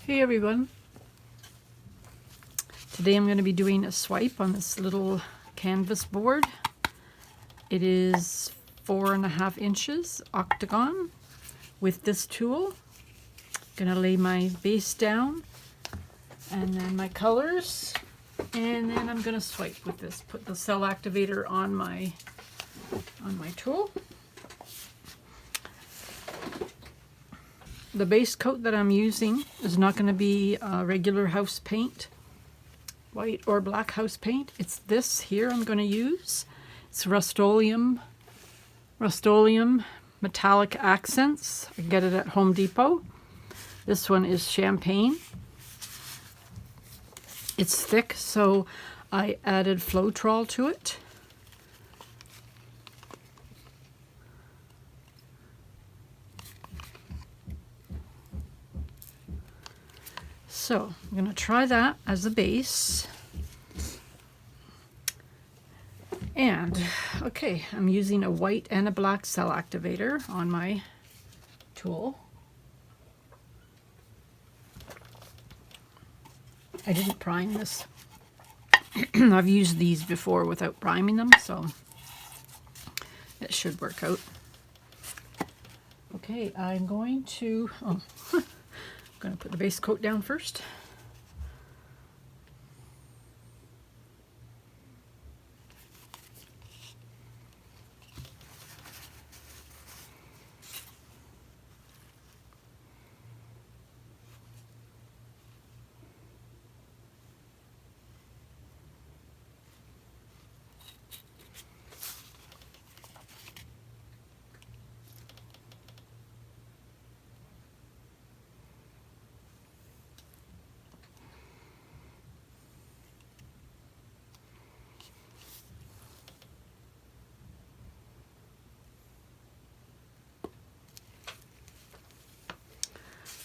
Hey everyone, today I'm going to be doing a swipe on this little canvas board. It is 4.5 inches octagon. With this tool, I'm going to lay my base down and then my colors, and then I'm going to swipe with this. Put the cell activator on my tool. The base coat that I'm using is not going to be regular house paint, white or black house paint. It's this here I'm going to use. It's Rust-Oleum Metallic Accents. I get it at Home Depot. This one is Champagne. It's thick, so I added Floetrol to it. So I'm going to try that as a base. And, okay, I'm using a white and a black cell activator on my tool. I didn't prime this. I've used these before without priming them, so it should work out. Okay, I'm going to, I'm going to put the base coat down first.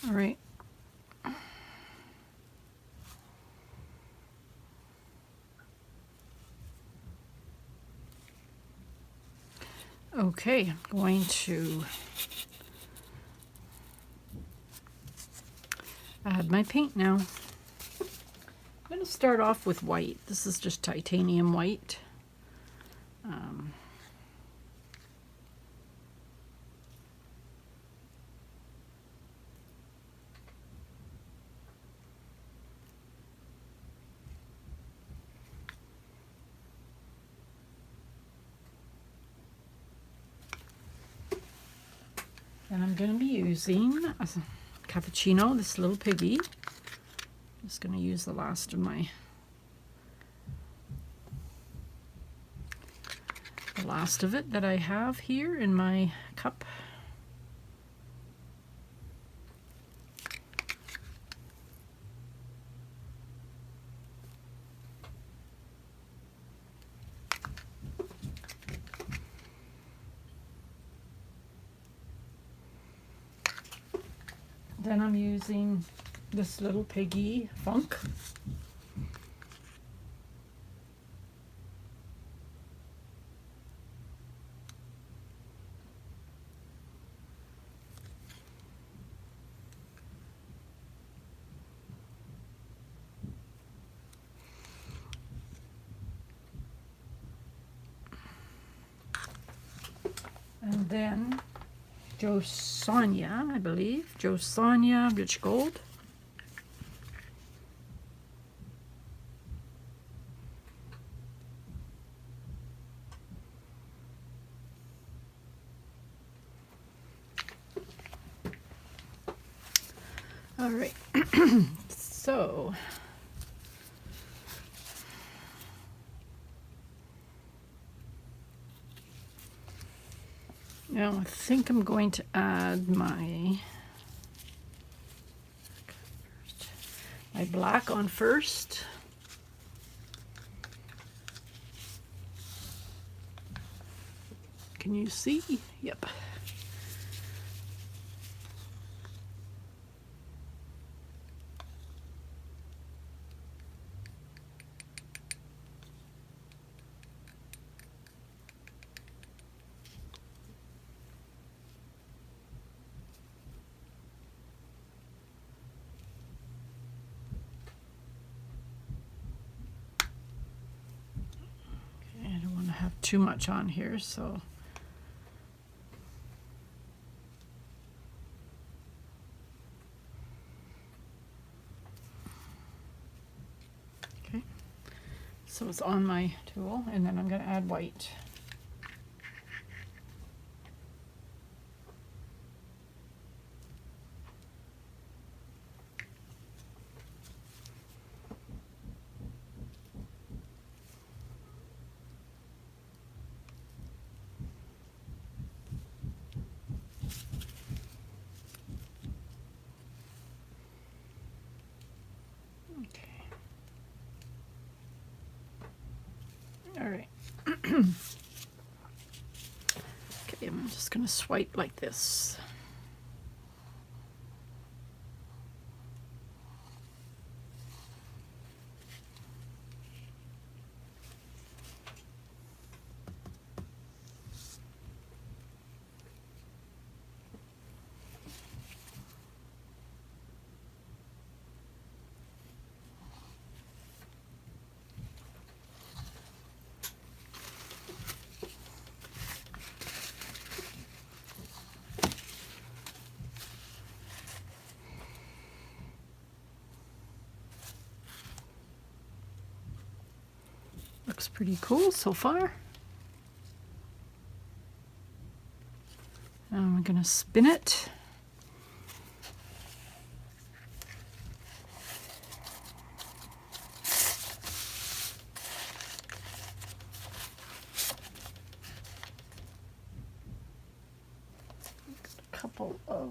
All right. Okay, I'm going to add my paint now. I'm going to start off with white. This is just titanium white. And I'm going to be using a cappuccino, this little piggy. I'm just going to use the last of it that I have here in my cup. Then I'm using this little piggy Funk. And then Joe Sonia, I believe. Joe Sonia Rich Gold. All right. So now I think I'm going to add my black on first. Can you see? Yep. too much on here, so. Okay, so it's on my tool, and then I'm going to add white. All right. Okay, I'm just going to swipe like this. Looks pretty cool so far. Now I'm going to spin it. A couple of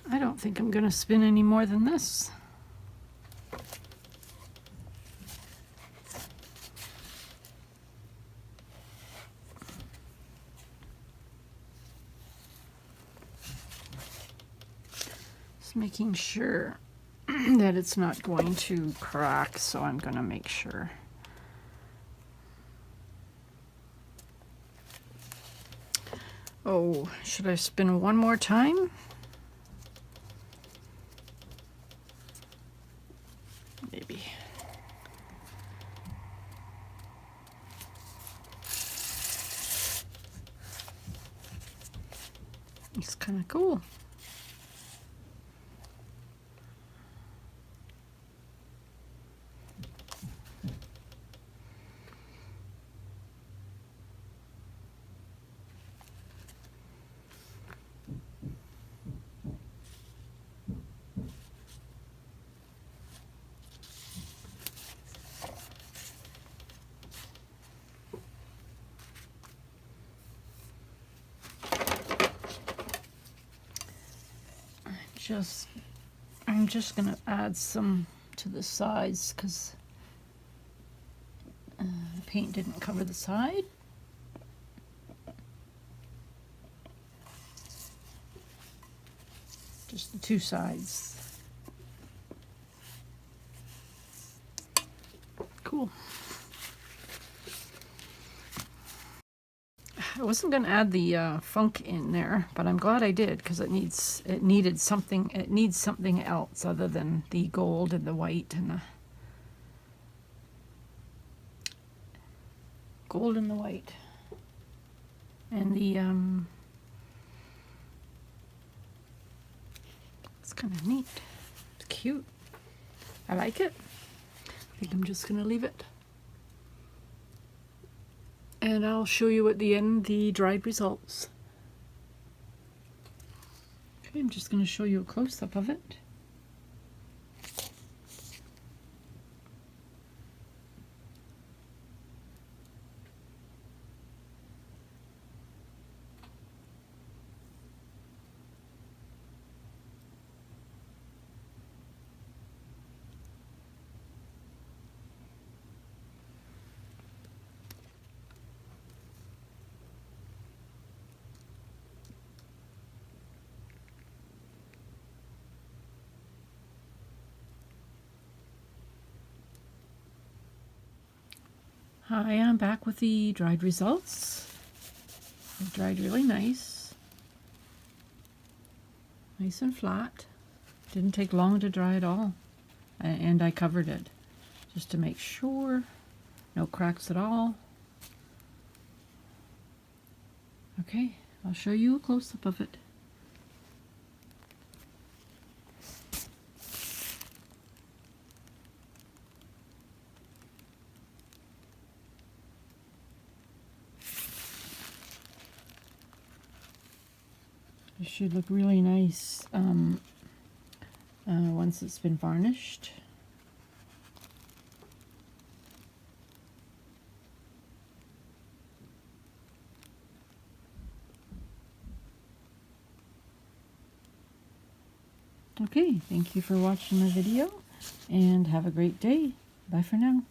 I don't think I'm going to spin any more than this. Just making sure that it's not going to crack, so I'm going to make sure. Oh, should I spin one more time? Maybe. It's kind of cool. I'm just going to add some to the sides because the paint didn't cover the side. Just the two sides. Cool. I wasn't going to add the funk in there, but I'm glad I did because it needs something else other than the gold and the white and the gold and the white and the it's kind of neat. It's cute. I like it. I think I'm just going to leave it. And I'll show you at the end the dried results. Okay, I'm just going to show you a close-up of it. Hi, I'm back with the dried results. It dried really nice. Nice and flat. Didn't take long to dry at all. And I covered it just to make sure. No cracks at all. Okay, I'll show you a close-up of it. It should look really nice once it's been varnished. Okay, thank you for watching my video and have a great day. Bye for now.